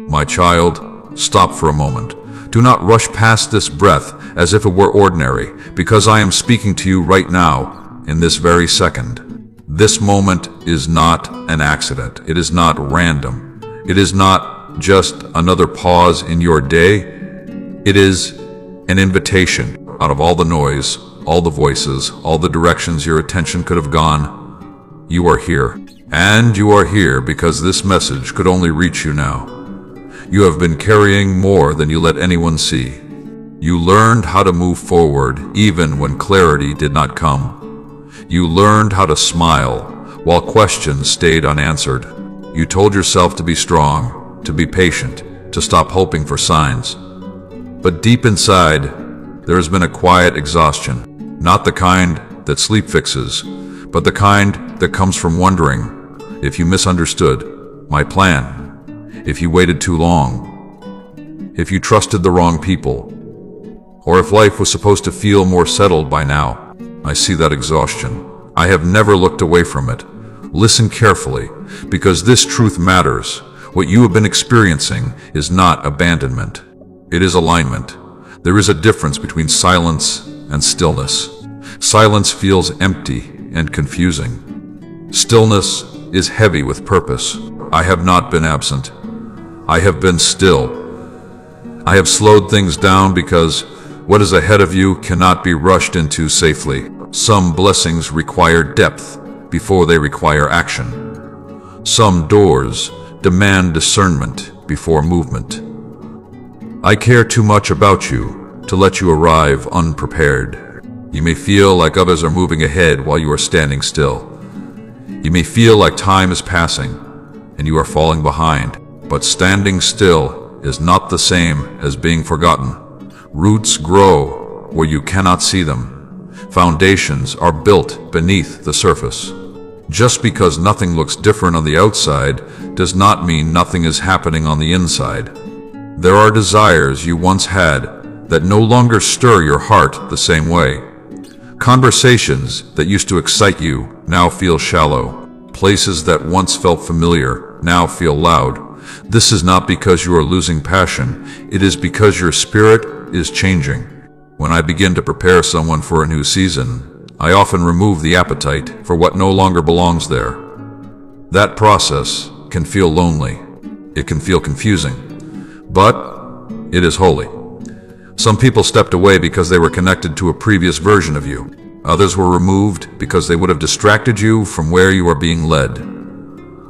My child, stop for a moment. Do not rush past this breath as if it were ordinary, because I am speaking to you right now, in this very second. This moment is not an accident. It is not random. It is not just another pause in your day. It is an invitation out of all the noise, all the voices, all the directions your attention could have gone. You are here. And you are here because this message could only reach you now. You have been carrying more than you let anyone see. You learned how to move forward even when clarity did not come. You learned how to smile while questions stayed unanswered. You told yourself to be strong, to be patient, to stop hoping for signs. But deep inside, there has been a quiet exhaustion, not the kind that sleep fixes, but the kind that comes from wondering if you misunderstood my plan, if you waited too long, if you trusted the wrong people, or if life was supposed to feel more settled by now. I see that exhaustion. I have never looked away from it. Listen carefully, because this truth matters. What you have been experiencing is not abandonment. It is alignment. There is a difference between silence and stillness. Silence feels empty and confusing. Stillness is heavy with purpose. I have not been absent. I have been still. I have slowed things down because what is ahead of you cannot be rushed into safely. Some blessings require depth before they require action. Some doors demand discernment before movement. I care too much about you to let you arrive unprepared. You may feel like others are moving ahead while you are standing still. You may feel like time is passing and you are falling behind. But standing still is not the same as being forgotten. Roots grow where you cannot see them. Foundations are built beneath the surface. Just because nothing looks different on the outside does not mean nothing is happening on the inside. There are desires you once had that no longer stir your heart the same way. Conversations that used to excite you now feel shallow. Places that once felt familiar now feel loud. This is not because you are losing passion. It is because your spirit is changing. When I begin to prepare someone for a new season, I often remove the appetite for what no longer belongs there. That process can feel lonely. It can feel confusing. But it is holy. Some people stepped away because they were connected to a previous version of you. Others were removed because they would have distracted you from where you are being led.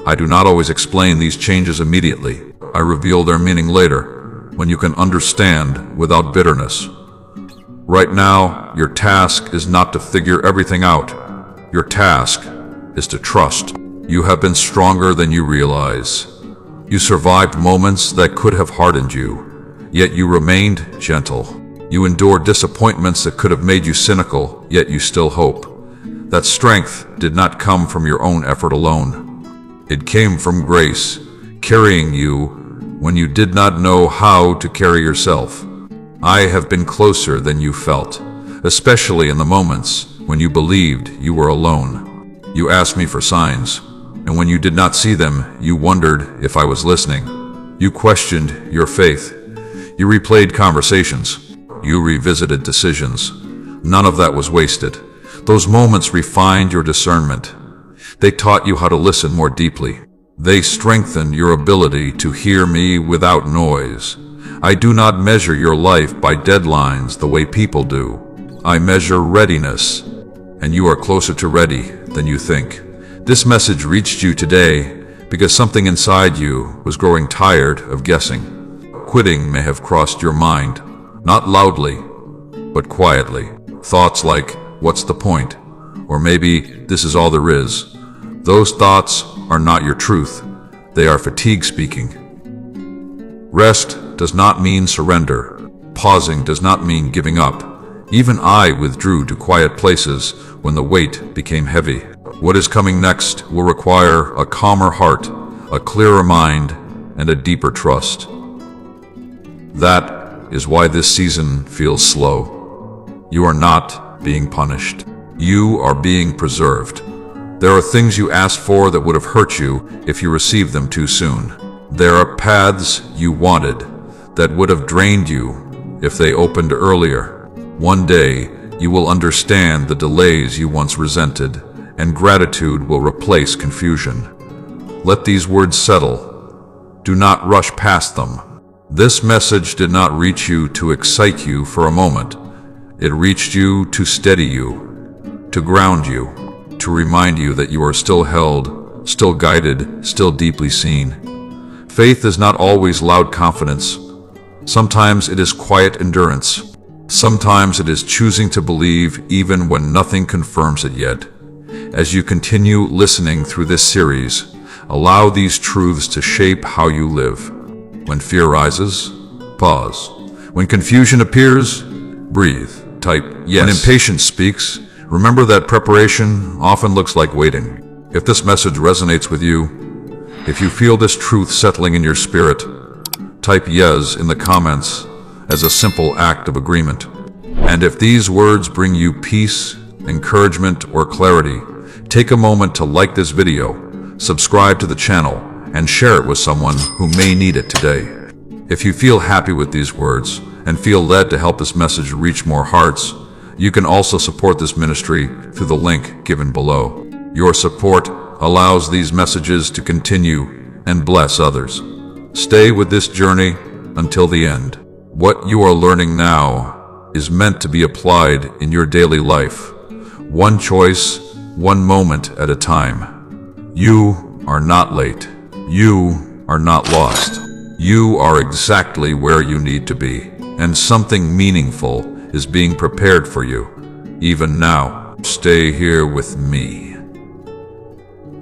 I do not always explain these changes immediately. I reveal their meaning later, when you can understand without bitterness. Right now, your task is not to figure everything out. Your task is to trust. You have been stronger than you realize. You survived moments that could have hardened you, yet you remained gentle. You endured disappointments that could have made you cynical, yet you still hope. That strength did not come from your own effort alone. It came from grace, carrying you when you did not know how to carry yourself. I have been closer than you felt, especially in the moments when you believed you were alone. You asked me for signs, and when you did not see them, you wondered if I was listening. You questioned your faith. You replayed conversations. You revisited decisions. None of that was wasted. Those moments refined your discernment. They taught you how to listen more deeply. They strengthened your ability to hear me without noise. I do not measure your life by deadlines the way people do. I measure readiness, and you are closer to ready than you think. This message reached you today because something inside you was growing tired of guessing. Quitting may have crossed your mind, not loudly, but quietly. Thoughts like, what's the point? Or maybe this is all there is. Those thoughts are not your truth. They are fatigue speaking. Rest does not mean surrender. Pausing does not mean giving up. Even I withdrew to quiet places when the weight became heavy. What is coming next will require a calmer heart, a clearer mind, and a deeper trust. That is why this season feels slow. You are not being punished. You are being preserved. There are things you asked for that would have hurt you if you received them too soon. There are paths you wanted that would have drained you if they opened earlier. One day, you will understand the delays you once resented, and gratitude will replace confusion. Let these words settle. Do not rush past them. This message did not reach you to excite you for a moment. It reached you to steady you, to ground you, to remind you that you are still held, still guided, still deeply seen. Faith is not always loud confidence. Sometimes it is quiet endurance. Sometimes it is choosing to believe even when nothing confirms it yet. As you continue listening through this series, allow these truths to shape how you live. When fear rises, pause. When confusion appears, breathe. Type yes. When impatience speaks, remember that preparation often looks like waiting. If this message resonates with you, if you feel this truth settling in your spirit, type yes in the comments as a simple act of agreement. And if these words bring you peace, encouragement, or clarity, take a moment to like this video, subscribe to the channel, and share it with someone who may need it today. If you feel happy with these words and feel led to help this message reach more hearts, you can also support this ministry through the link given below. Your support allows these messages to continue and bless others. Stay with this journey until the end. What you are learning now is meant to be applied in your daily life, one choice, one moment at a time. You are not late. You are not lost. You are exactly where you need to be, and something meaningful is being prepared for you. Even now, stay here with me.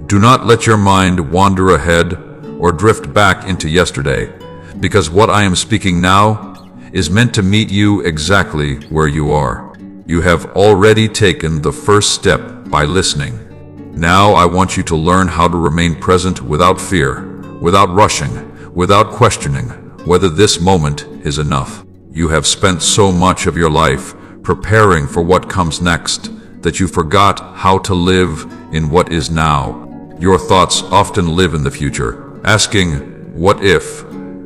Do not let your mind wander ahead or drift back into yesterday, because what I am speaking now is meant to meet you exactly where you are. You have already taken the first step by listening. Now I want you to learn how to remain present without fear, without rushing, without questioning whether this moment is enough. You have spent so much of your life preparing for what comes next that you forgot how to live in what is now. Your thoughts often live in the future, asking, what if?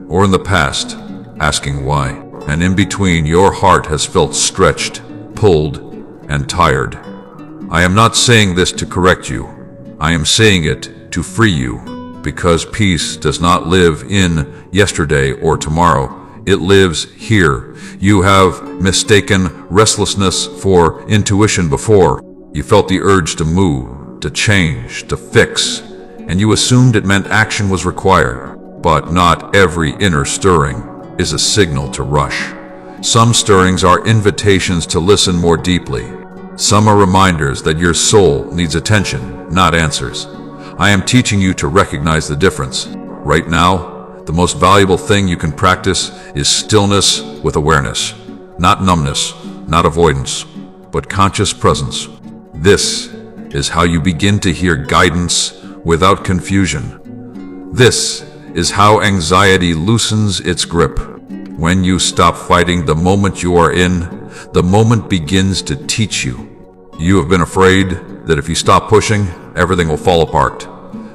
Or in the past, asking why. And in between, your heart has felt stretched, pulled, and tired. I am not saying this to correct you. I am saying it to free you, because peace does not live in yesterday or tomorrow. It lives here. You have mistaken restlessness for intuition before. You felt the urge to move, to change, to fix, and you assumed it meant action was required. But not every inner stirring is a signal to rush. Some stirrings are invitations to listen more deeply. Some are reminders that your soul needs attention, not answers. I am teaching you to recognize the difference. Right now, the most valuable thing you can practice is stillness with awareness. Not numbness, not avoidance, but conscious presence. This is how you begin to hear guidance without confusion. This is how anxiety loosens its grip. When you stop fighting the moment you are in, the moment begins to teach you. You have been afraid that if you stop pushing, everything will fall apart.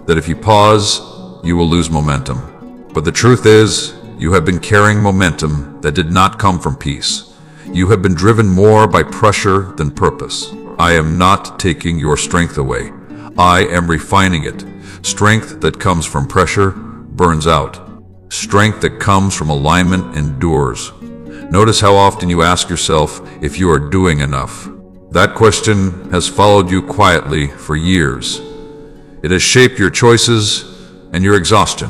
That if you pause, you will lose momentum. But the truth is, you have been carrying momentum that did not come from peace. You have been driven more by pressure than purpose. I am not taking your strength away. I am refining it. Strength that comes from pressure burns out. Strength that comes from alignment endures. Notice how often you ask yourself if you are doing enough. That question has followed you quietly for years. It has shaped your choices and your exhaustion.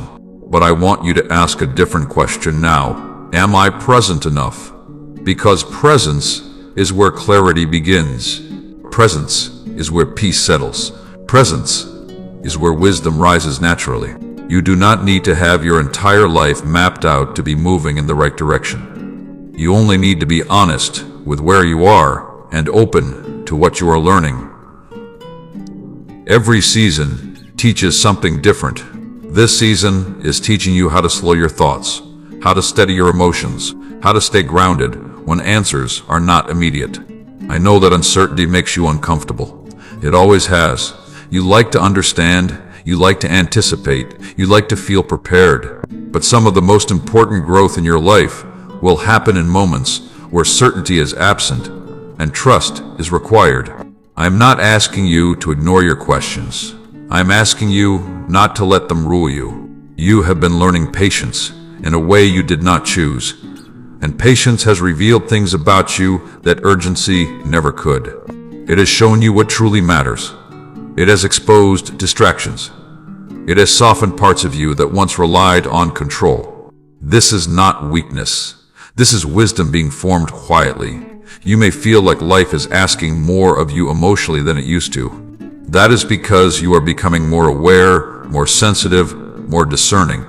But I want you to ask a different question now. Am I present enough? Because presence is where clarity begins. Presence is where peace settles. Presence is where wisdom rises naturally. You do not need to have your entire life mapped out to be moving in the right direction. You only need to be honest with where you are and open to what you are learning. Every season teaches something different. This season is teaching you how to slow your thoughts, how to steady your emotions, how to stay grounded when answers are not immediate. I know that uncertainty makes you uncomfortable. It always has. You like to understand, You like to anticipate. You like to feel prepared. But some of the most important growth in your life will happen in moments where certainty is absent and trust is required. I am not asking you to ignore your questions. I am asking you not to let them rule you. You have been learning patience in a way you did not choose. And patience has revealed things about you that urgency never could. It has shown you what truly matters. It has exposed distractions. It has softened parts of you that once relied on control. This is not weakness. This is wisdom being formed quietly. You may feel like life is asking more of you emotionally than it used to. That is because you are becoming more aware, more sensitive, more discerning.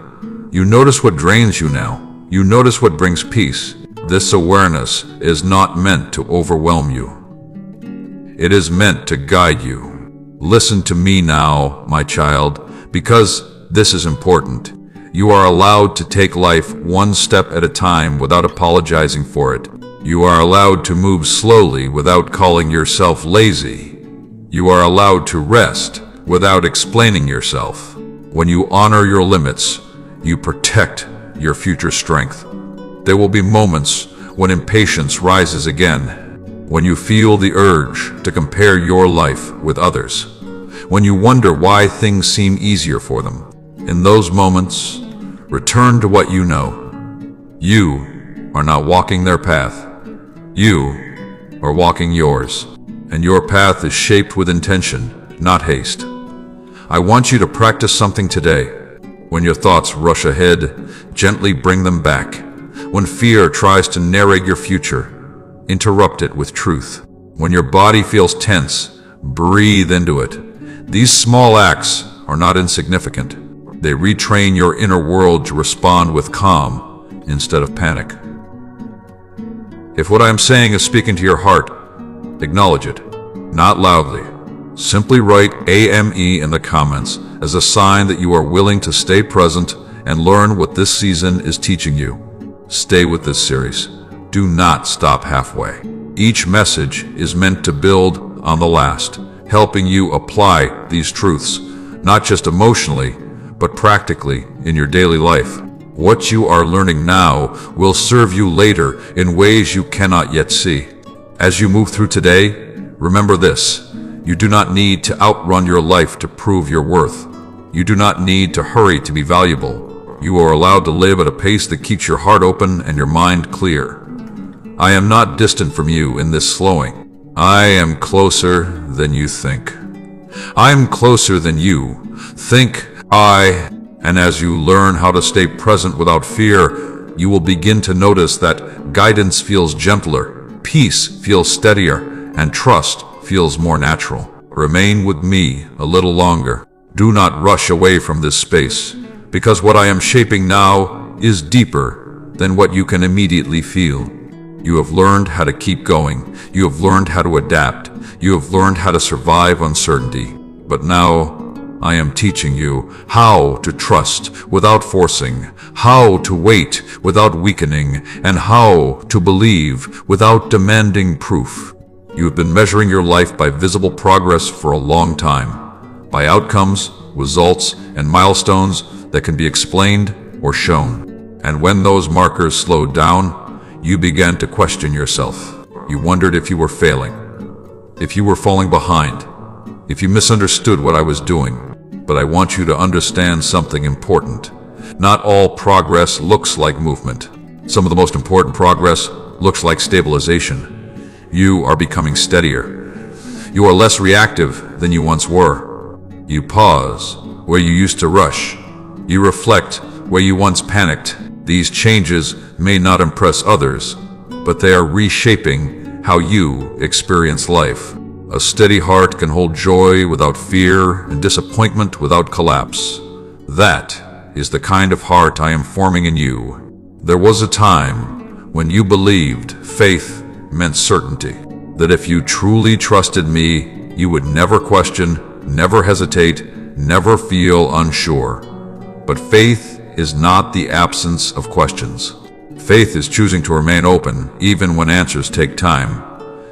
You notice what drains you now. You notice what brings peace. This awareness is not meant to overwhelm you. It is meant to guide you. Listen to me now, my child, because this is important. You are allowed to take life one step at a time without apologizing for it. You are allowed to move slowly without calling yourself lazy. You are allowed to rest without explaining yourself. When you honor your limits, you protect your future strength. There will be moments when impatience rises again, when you feel the urge to compare your life with others, when you wonder why things seem easier for them. In those moments, return to what you know. You are not walking their path. You are walking yours, and your path is shaped with intention, not haste. I want you to practice something today. When your thoughts rush ahead, gently bring them back. When fear tries to narrate your future, interrupt it with truth. When your body feels tense, breathe into it. These small acts are not insignificant. They retrain your inner world to respond with calm instead of panic. If what I am saying is speaking to your heart, acknowledge it, not loudly. Simply write AME in the comments as a sign that you are willing to stay present and learn what this season is teaching you. Stay with this series. Do not stop halfway. Each message is meant to build on the last, helping you apply these truths, not just emotionally, but practically in your daily life. What you are learning now will serve you later in ways you cannot yet see. As you move through today, remember this. You do not need to outrun your life to prove your worth. You do not need to hurry to be valuable. You are allowed to live at a pace that keeps your heart open and your mind clear. I am not distant from you in this slowing. I am closer than you think. I am closer than you think. And as you learn how to stay present without fear, you will begin to notice that guidance feels gentler, peace feels steadier, and trust feels more natural. Remain with me a little longer. Do not rush away from this space, because what I am shaping now is deeper than what you can immediately feel. You have learned how to keep going. You have learned how to adapt. You have learned how to survive uncertainty. But now, I am teaching you how to trust without forcing, how to wait without weakening, and how to believe without demanding proof. You have been measuring your life by visible progress for a long time, by outcomes, results, and milestones that can be explained or shown. And when those markers slowed down, you began to question yourself. You wondered if you were failing, if you were falling behind, if you misunderstood what I was doing. But I want you to understand something important. Not all progress looks like movement. Some of the most important progress looks like stabilization. You are becoming steadier. You are less reactive than you once were. You pause where you used to rush. You reflect where you once panicked. These changes may not impress others, but they are reshaping how you experience life. A steady heart can hold joy without fear and disappointment without collapse. That is the kind of heart I am forming in you. There was a time when you believed faith meant certainty, that if you truly trusted me, you would never question, never hesitate, never feel unsure. But faith is not the absence of questions. Faith is choosing to remain open even when answers take time.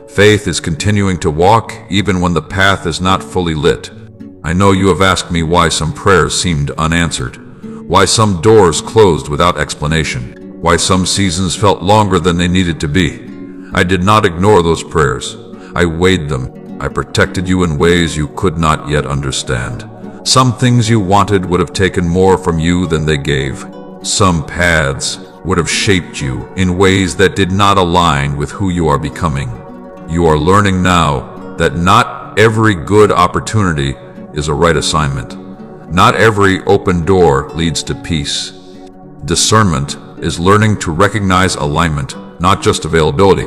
Faith is continuing to walk even when the path is not fully lit. I know you have asked me why some prayers seemed unanswered, why some doors closed without explanation, why some seasons felt longer than they needed to be. I did not ignore those prayers. I weighed them. I protected you in ways you could not yet understand. Some things you wanted would have taken more from you than they gave. Some paths would have shaped you in ways that did not align with who you are becoming. You are learning now that not every good opportunity is a right assignment. Not every open door leads to peace. Discernment is learning to recognize alignment, not just availability.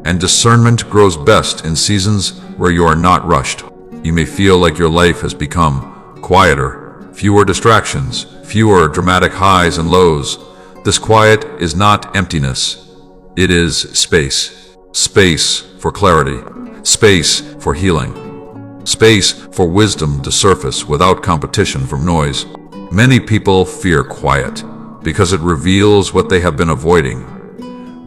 And discernment grows best in seasons where you are not rushed. You may feel like your life has become quieter, fewer distractions, fewer dramatic highs and lows. This quiet is not emptiness. It is space. Space for clarity. Space for healing. Space for wisdom to surface without competition from noise. Many people fear quiet because it reveals what they have been avoiding.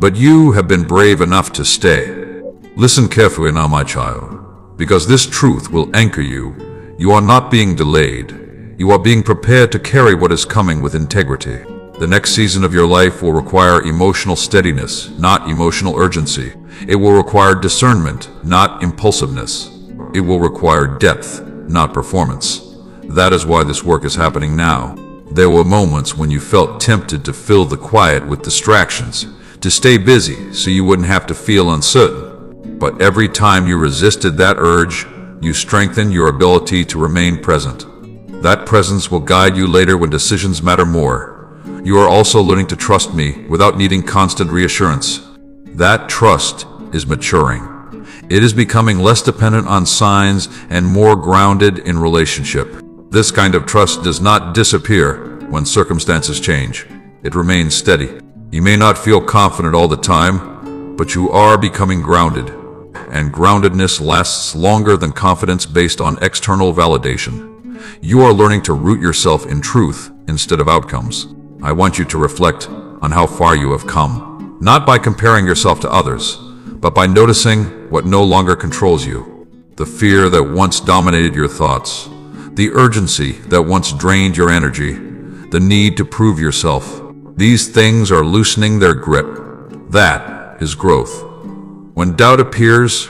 But you have been brave enough to stay. Listen carefully now, my child, because this truth will anchor you. You are not being delayed. You are being prepared to carry what is coming with integrity. The next season of your life will require emotional steadiness, not emotional urgency. It will require discernment, not impulsiveness. It will require depth, not performance. That is why this work is happening now. There were moments when you felt tempted to fill the quiet with distractions, to stay busy so you wouldn't have to feel uncertain. But every time you resisted that urge, you strengthened your ability to remain present. That presence will guide you later when decisions matter more. You are also learning to trust me without needing constant reassurance. That trust is maturing. It is becoming less dependent on signs and more grounded in relationship. This kind of trust does not disappear when circumstances change. It remains steady. You may not feel confident all the time, but you are becoming grounded. And groundedness lasts longer than confidence based on external validation. You are learning to root yourself in truth instead of outcomes. I want you to reflect on how far you have come, not by comparing yourself to others, but by noticing what no longer controls you. The fear that once dominated your thoughts, the urgency that once drained your energy, the need to prove yourself. These things are loosening their grip. That is growth. When doubt appears,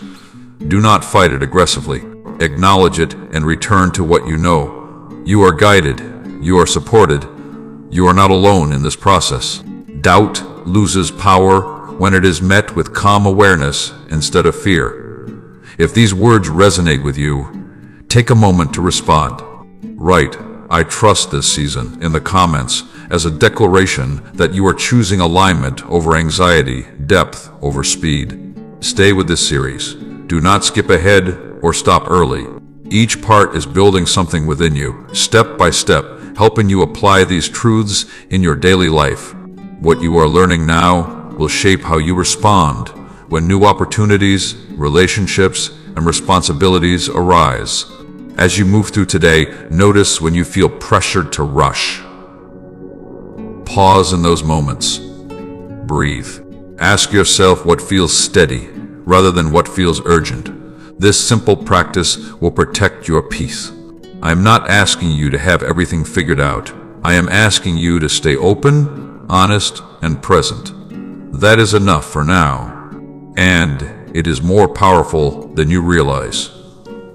do not fight it aggressively. Acknowledge it and return to what you know. You are guided. You are supported. You are not alone in this process. Doubt loses power when it is met with calm awareness instead of fear. If these words resonate with you, take a moment to respond. Write, "I trust this season" in the comments as a declaration that you are choosing alignment over anxiety, depth over speed. Stay with this series. Do not skip ahead or stop early. Each part is building something within you, step by step, helping you apply these truths in your daily life. What you are learning now will shape how you respond when new opportunities, relationships, and responsibilities arise. As you move through today, notice when you feel pressured to rush. Pause in those moments. Breathe. Ask yourself what feels steady rather than what feels urgent. This simple practice will protect your peace. I am not asking you to have everything figured out. I am asking you to stay open, honest, and present. That is enough for now. And it is more powerful than you realize.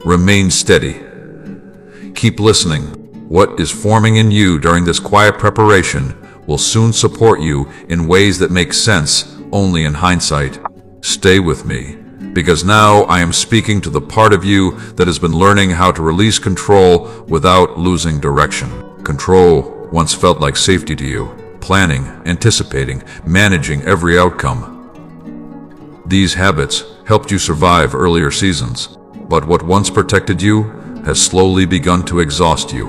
Remain steady. Keep listening. What is forming in you during this quiet preparation will soon support you in ways that make sense only in hindsight. Stay with me, because now I am speaking to the part of you that has been learning how to release control without losing direction. Control once felt like safety to you, planning, anticipating, managing every outcome. These habits helped you survive earlier seasons, but what once protected you has slowly begun to exhaust you.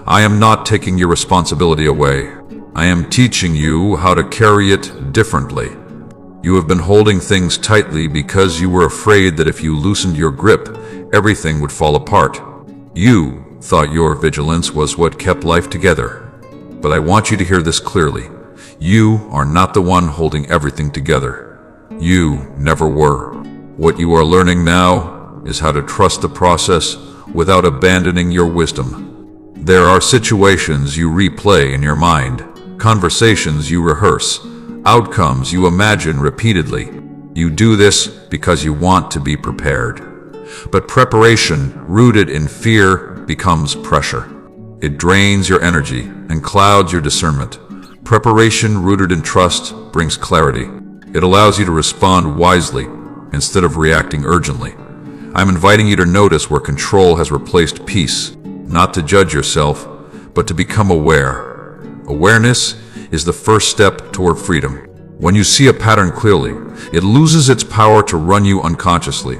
I am not taking your responsibility away. I am teaching you how to carry it differently. You have been holding things tightly because you were afraid that if you loosened your grip, everything would fall apart. You thought your vigilance was what kept life together. But I want you to hear this clearly. You are not the one holding everything together. You never were. What you are learning now is how to trust the process without abandoning your wisdom. There are situations you replay in your mind, conversations you rehearse, outcomes you imagine repeatedly. You do this because you want to be prepared. But preparation rooted in fear becomes pressure. It drains your energy and clouds your discernment. Preparation rooted in trust brings clarity. It allows you to respond wisely instead of reacting urgently. I'm inviting you to notice where control has replaced peace, not to judge yourself, but to become aware. Awareness is the first step toward freedom. When you see a pattern clearly, it loses its power to run you unconsciously.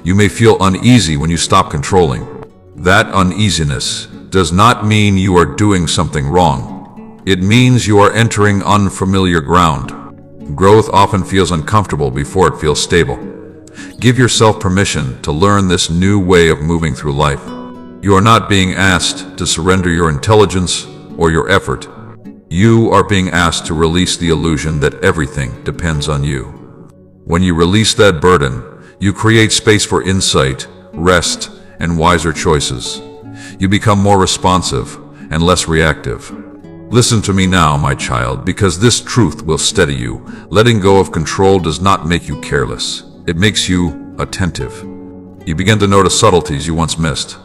You may feel uneasy when you stop controlling. That uneasiness does not mean you are doing something wrong. It means you are entering unfamiliar ground. Growth often feels uncomfortable before it feels stable. Give yourself permission to learn this new way of moving through life. You are not being asked to surrender your intelligence or your effort. You are being asked to release the illusion that everything depends on you. When you release that burden, you create space for insight, rest, and wiser choices. You become more responsive and less reactive. Listen to me now, my child, because this truth will steady you. Letting go of control does not make you careless. It makes you attentive. You begin to notice subtleties you once missed.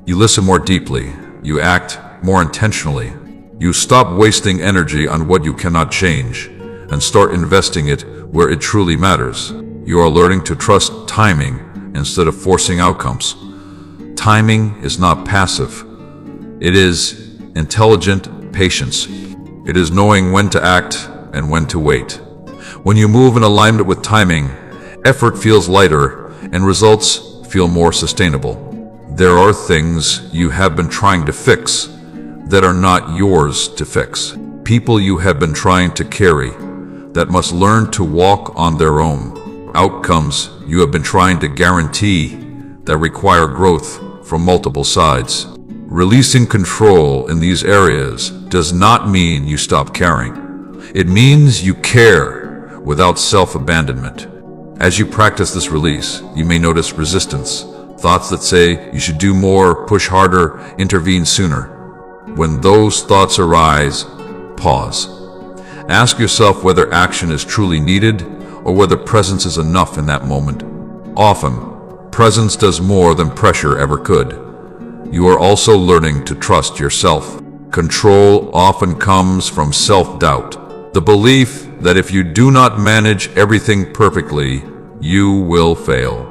You listen more deeply. You act more intentionally. You stop wasting energy on what you cannot change and start investing it where it truly matters. You are learning to trust timing instead of forcing outcomes. Timing is not passive. It is intelligent patience. It is knowing when to act and when to wait. When you move in alignment with timing, effort feels lighter and results feel more sustainable. There are things you have been trying to fix that are not yours to fix. People you have been trying to carry that must learn to walk on their own. Outcomes you have been trying to guarantee that require growth from multiple sides. Releasing control in these areas does not mean you stop caring. It means you care without self-abandonment. As you practice this release, you may notice resistance, thoughts that say you should do more, push harder, intervene sooner. When those thoughts arise, pause. Ask yourself whether action is truly needed or whether presence is enough in that moment. Often, presence does more than pressure ever could. You are also learning to trust yourself. Control often comes from self-doubt, the belief that if you do not manage everything perfectly, you will fail.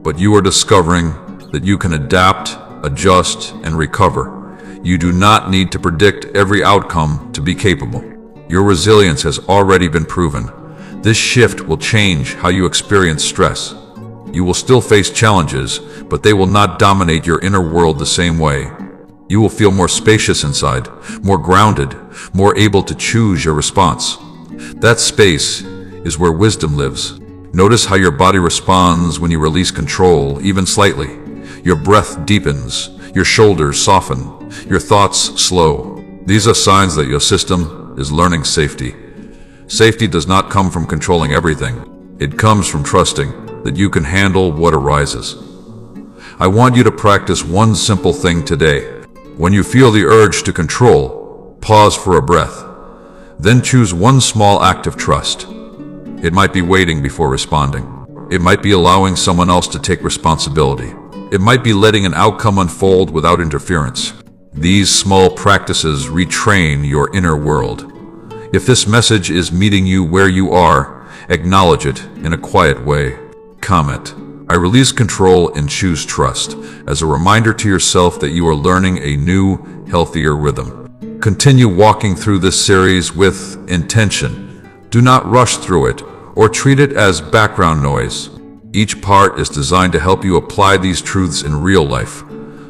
But you are discovering that you can adapt, adjust, and recover. You do not need to predict every outcome to be capable. Your resilience has already been proven. This shift will change how you experience stress. You will still face challenges, but they will not dominate your inner world the same way. You will feel more spacious inside, more grounded, more able to choose your response. That space is where wisdom lives. Notice how your body responds when you release control, even slightly. Your breath deepens, your shoulders soften, your thoughts slow. These are signs that your system is learning safety. Safety does not come from controlling everything. It comes from trusting that you can handle what arises. I want you to practice one simple thing today. When you feel the urge to control, pause for a breath. Then choose one small act of trust. It might be waiting before responding. It might be allowing someone else to take responsibility. It might be letting an outcome unfold without interference. These small practices retrain your inner world. If this message is meeting you where you are, acknowledge it in a quiet way. Comment, "I release control and choose trust," as a reminder to yourself that you are learning a new, healthier rhythm. Continue walking through this series with intention. Do not rush through it or treat it as background noise. Each part is designed to help you apply these truths in real life,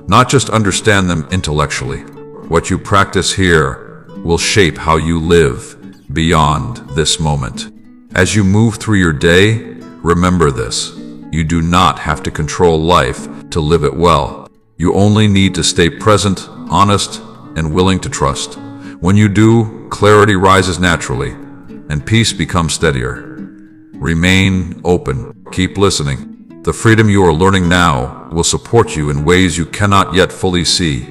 not just understand them intellectually. What you practice here will shape how you live beyond this moment. As you move through your day, remember this. You do not have to control life to live it well. You only need to stay present, honest, and willing to trust. When you do, clarity rises naturally, and peace becomes steadier. Remain open. Keep listening. The freedom you are learning now will support you in ways you cannot yet fully see.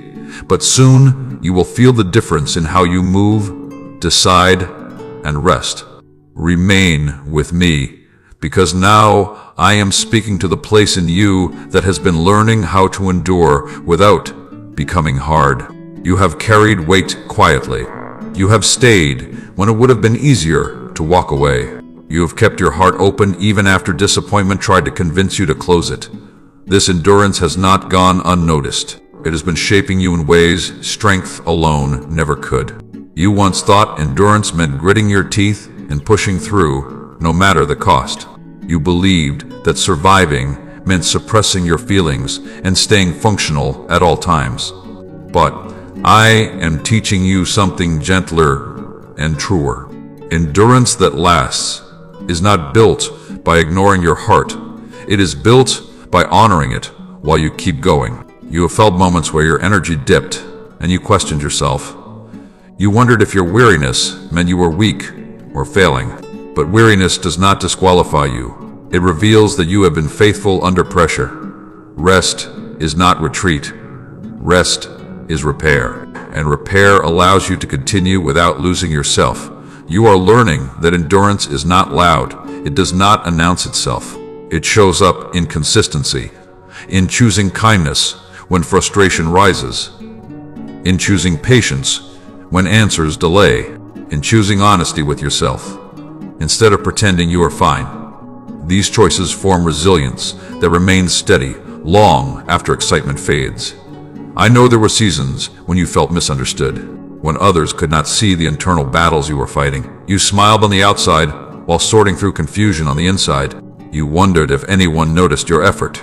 But soon you will feel the difference in how you move, decide, and rest. Remain with me, because now I am speaking to the place in you that has been learning how to endure without becoming hard. You have carried weight quietly. You have stayed when it would have been easier to walk away. You have kept your heart open even after disappointment tried to convince you to close it. This endurance has not gone unnoticed. It has been shaping you in ways strength alone never could. You once thought endurance meant gritting your teeth and pushing through, no matter the cost. You believed that surviving meant suppressing your feelings and staying functional at all times. But I am teaching you something gentler and truer. Endurance that lasts is not built by ignoring your heart. It is built by honoring it while you keep going. You have felt moments where your energy dipped and you questioned yourself. You wondered if your weariness meant you were weak or failing. But weariness does not disqualify you. It reveals that you have been faithful under pressure. Rest is not retreat. Rest is repair. And repair allows you to continue without losing yourself. You are learning that endurance is not loud. It does not announce itself. It shows up in consistency, in choosing kindness when frustration rises, in choosing patience when answers delay, in choosing honesty with yourself, instead of pretending you are fine. These choices form resilience that remains steady long after excitement fades. I know there were seasons when you felt misunderstood, when others could not see the internal battles you were fighting. You smiled on the outside while sorting through confusion on the inside. You wondered if anyone noticed your effort.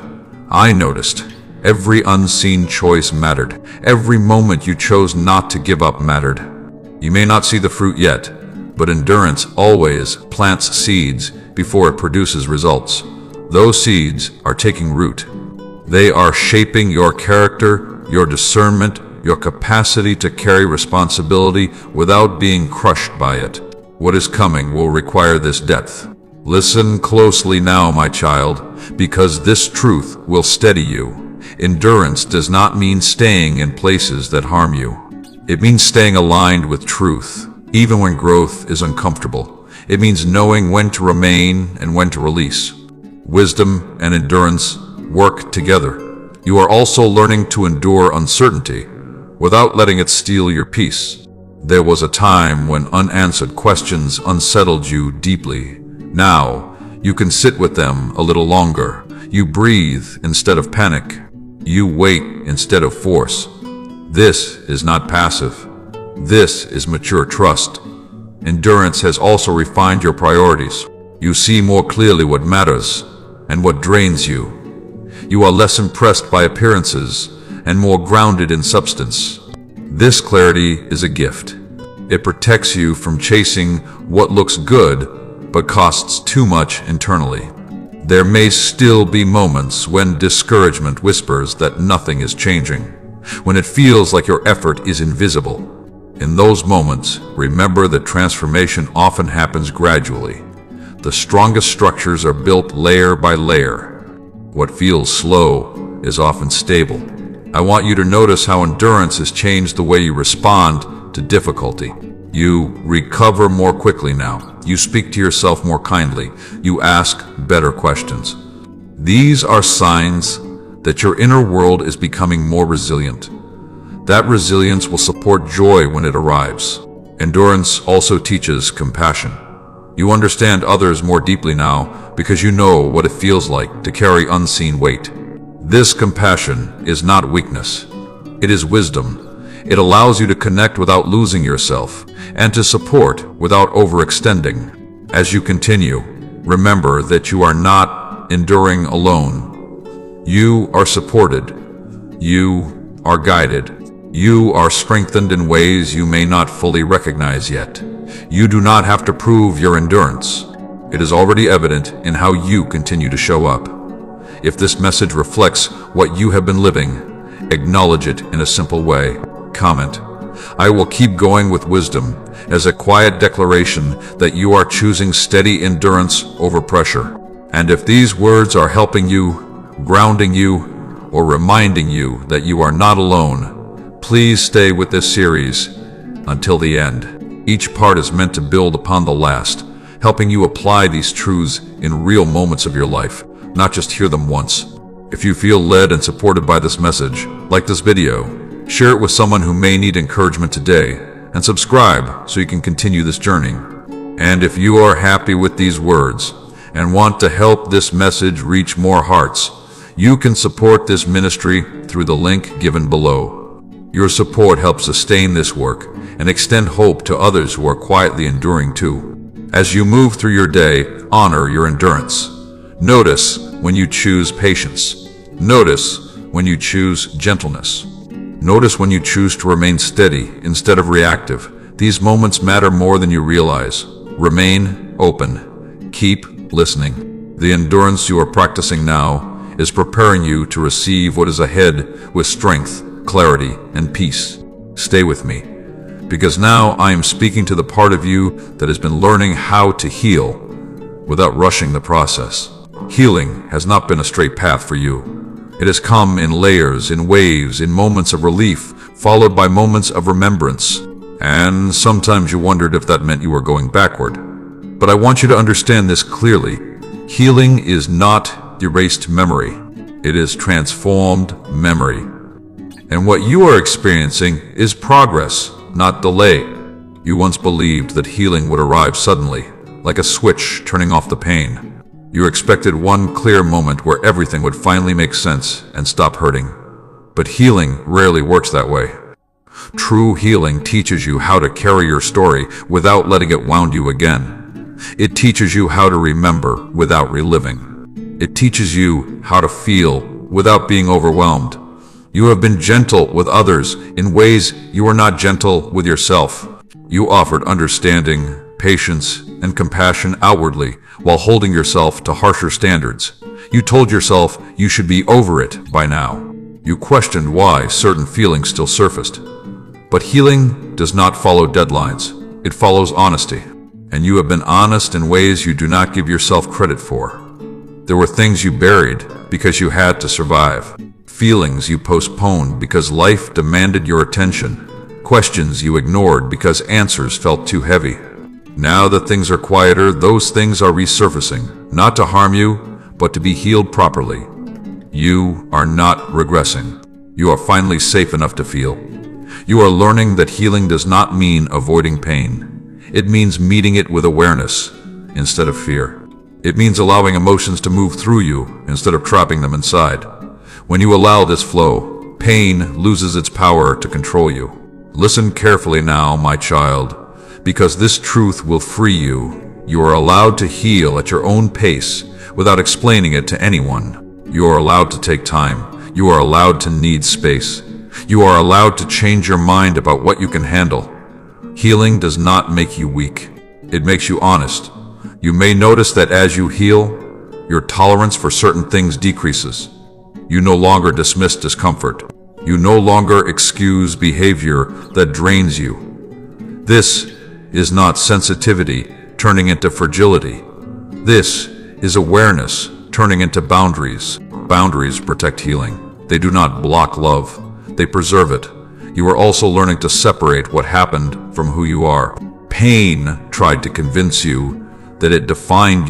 I noticed. Every unseen choice mattered. Every moment you chose not to give up mattered. You may not see the fruit yet, but endurance always plants seeds before it produces results. Those seeds are taking root. They are shaping your character, your discernment, your capacity to carry responsibility without being crushed by it. What is coming will require this depth. Listen closely now, my child, because this truth will steady you. Endurance does not mean staying in places that harm you. It means staying aligned with truth, even when growth is uncomfortable. It means knowing when to remain and when to release. Wisdom and endurance work together. You are also learning to endure uncertainty without letting it steal your peace. There was a time when unanswered questions unsettled you deeply. Now, you can sit with them a little longer. You breathe instead of panic. You wait instead of force. This is not passive. This is mature trust. Endurance has also refined your priorities. You see more clearly what matters and what drains you. You are less impressed by appearances and more grounded in substance. This clarity is a gift. It protects you from chasing what looks good but costs too much internally. There may still be moments when discouragement whispers that nothing is changing, when it feels like your effort is invisible. In those moments, remember that transformation often happens gradually. The strongest structures are built layer by layer. What feels slow is often stable. I want you to notice how endurance has changed the way you respond to difficulty. You recover more quickly now. You speak to yourself more kindly. You ask better questions. These are signs that your inner world is becoming more resilient. That resilience will support joy when it arrives. Endurance also teaches compassion. You understand others more deeply now because you know what it feels like to carry unseen weight. This compassion is not weakness. It is wisdom. It allows you to connect without losing yourself and to support without overextending. As you continue, remember that you are not enduring alone. You are supported. You are guided. You are strengthened in ways you may not fully recognize yet. You do not have to prove your endurance. It is already evident in how you continue to show up. If this message reflects what you have been living, acknowledge it in a simple way. Comment, "I will keep going with wisdom," as a quiet declaration that you are choosing steady endurance over pressure. And if these words are helping you, grounding you, or reminding you that you are not alone, please stay with this series until the end. Each part is meant to build upon the last, helping you apply these truths in real moments of your life, not just hear them once. If you feel led and supported by this message, like this video, share it with someone who may need encouragement today, and subscribe so you can continue this journey. And if you are happy with these words and want to help this message reach more hearts, you can support this ministry through the link given below. Your support helps sustain this work and extend hope to others who are quietly enduring too. As you move through your day, honor your endurance. Notice when you choose patience. Notice when you choose gentleness. Notice when you choose to remain steady instead of reactive. These moments matter more than you realize. Remain open. Keep listening. The endurance you are practicing now is preparing you to receive what is ahead with strength, clarity, and peace. Stay with me, because now I am speaking to the part of you that has been learning how to heal without rushing the process. Healing has not been a straight path for you. It has come in layers, in waves, in moments of relief, followed by moments of remembrance. And sometimes you wondered if that meant you were going backward. But I want you to understand this clearly. Healing is not erased memory. It is transformed memory. And what you are experiencing is progress, not delay. You once believed that healing would arrive suddenly, like a switch turning off the pain. You expected one clear moment where everything would finally make sense and stop hurting. But healing rarely works that way. True healing teaches you how to carry your story without letting it wound you again. It teaches you how to remember without reliving. It teaches you how to feel without being overwhelmed. You have been gentle with others in ways you were not gentle with yourself. You offered understanding, patience, and compassion outwardly while holding yourself to harsher standards. You told yourself you should be over it by now. You questioned why certain feelings still surfaced. But healing does not follow deadlines. It follows honesty. And you have been honest in ways you do not give yourself credit for. There were things you buried because you had to survive. Feelings you postponed because life demanded your attention. Questions you ignored because answers felt too heavy. Now that things are quieter, those things are resurfacing, not to harm you, but to be healed properly. You are not regressing. You are finally safe enough to feel. You are learning that healing does not mean avoiding pain. It means meeting it with awareness instead of fear. It means allowing emotions to move through you instead of trapping them inside. When you allow this flow, pain loses its power to control you. Listen carefully now, my child, because this truth will free you. You are allowed to heal at your own pace without explaining it to anyone. You are allowed to take time. You are allowed to need space. You are allowed to change your mind about what you can handle. Healing does not make you weak. It makes you honest. You may notice that as you heal, your tolerance for certain things decreases. You no longer dismiss discomfort. You no longer excuse behavior that drains you. This is not sensitivity turning into fragility. This is awareness turning into boundaries. Boundaries protect healing. They do not block love. They preserve it. You are also learning to separate what happened from who you are. Pain tried to convince you that it defined you.